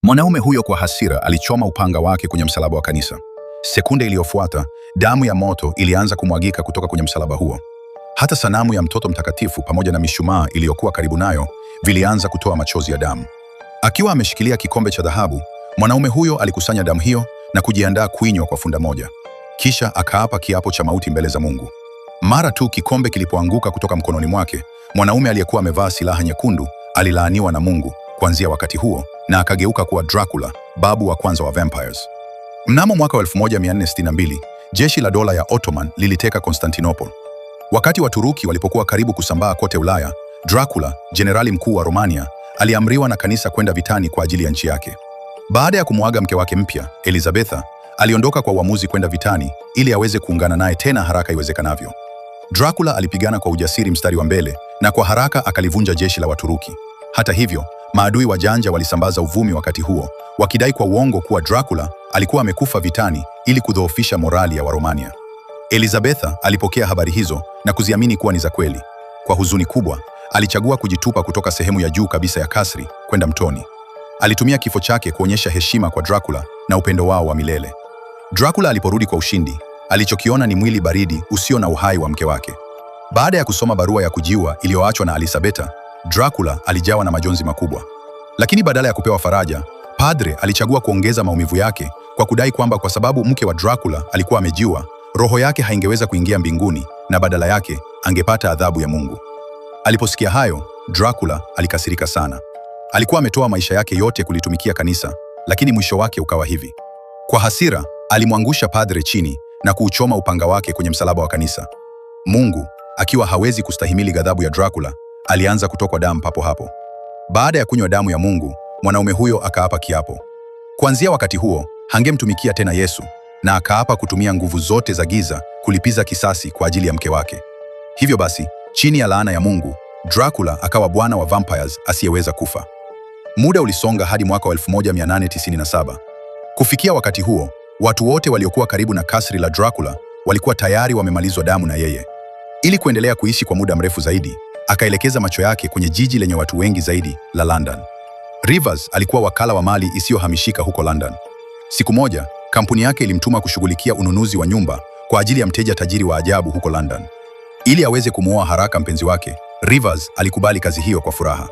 Mwanaume huyo kwa hasira alichoma upanga wake kwenye msalaba wa kanisa. Sekunde iliyofuata, damu ya moto ilianza kumwagika kutoka kwenye msalaba huo. Hata sanamu ya mtoto mtakatifu pamoja na mishumaa iliyokuwa karibu nayo vilianza kutoa machozi ya damu. Akiwa ameshikilia kikombe cha dhahabu, mwanaume huyo alikusanya damu hiyo na kujiandaa kuinywa kwa funda moja. Kisha akaapa kiapo cha mauti mbele za Mungu. Mara tu kikombe kilipoanguka kutoka mkononi mwake, mwanaume aliyekuwa amevaa silaha nyekundu alilaaniwa na Mungu kuanzia wakati huo na akageuka kuwa Dracula, babu wa kwanza wa vampires. Mnamo mwaka wa 1462, jeshi la dola ya Ottoman liliteka Constantinople. Wakati Waturuki walipokuwa karibu kusambaa kote Ulaya, Dracula, jenerali mkuu wa Romania, aliamriwa na kanisa kwenda vitani kwa ajili ya nchi yake. Baada ya kumwaga mke wake mpya, Elizabetha, aliondoka kwa uamuzi kwenda vitani ili aweze kuungana naye tena haraka iwezekanavyo. Dracula alipigana kwa ujasiri mstari wa mbele na kwa haraka akalivunja jeshi la Waturuki. Hata hivyo, maadui wajanja walisambaza uvumi wakati huo, wakidai kwa uongo kuwa Dracula alikuwa amekufa vitani ili kudhoofisha morali ya Waromania. Elizabetha alipokea habari hizo na kuziamini kuwa ni za kweli. Kwa huzuni kubwa, alichagua kujitupa kutoka sehemu ya juu kabisa ya kasri kwenda mtoni. Alitumia kifo chake kuonyesha heshima kwa Dracula na upendo wao wa milele. Dracula aliporudi kwa ushindi, alichokiona ni mwili baridi usio na uhai wa mke wake. Baada ya kusoma barua ya kujiua iliyoachwa na Elizabetha, Dracula alijawa na majonzi makubwa. Lakini badala ya kupewa faraja, padre alichagua kuongeza maumivu yake kwa kudai kwamba kwa sababu mke wa Dracula alikuwa amejiua, roho yake haingeweza kuingia mbinguni na badala yake angepata adhabu ya Mungu. Aliposikia hayo, Dracula alikasirika sana. Alikuwa ametoa maisha yake yote kulitumikia kanisa, lakini mwisho wake ukawa hivi. Kwa hasira, alimwangusha padre chini na kuuchoma upanga wake kwenye msalaba wa kanisa. Mungu, akiwa hawezi kustahimili ghadhabu ya Dracula, alianza kutokwa damu papo hapo. Baada ya kunywa damu ya Mungu, mwanaume huyo akaapa kiapo. Kuanzia wakati huo, hangemtumikia tena Yesu, na akaapa kutumia nguvu zote za giza kulipiza kisasi kwa ajili ya mke wake. Hivyo basi, chini ya laana ya Mungu, Dracula akawa bwana wa vampires asiyeweza kufa. Muda ulisonga hadi mwaka wa 1897. Kufikia wakati huo, watu wote waliokuwa karibu na kasri la Dracula walikuwa tayari wamemalizwa damu na yeye. Ili kuendelea kuishi kwa muda mrefu zaidi, akaelekeza macho yake kwenye jiji lenye watu wengi zaidi la London. Rivers alikuwa wakala wa mali isiyohamishika huko London. Siku moja, kampuni yake ilimtuma kushughulikia ununuzi wa nyumba kwa ajili ya mteja tajiri wa ajabu huko London. Ili aweze kumuoa haraka mpenzi wake, Rivers alikubali kazi hiyo kwa furaha.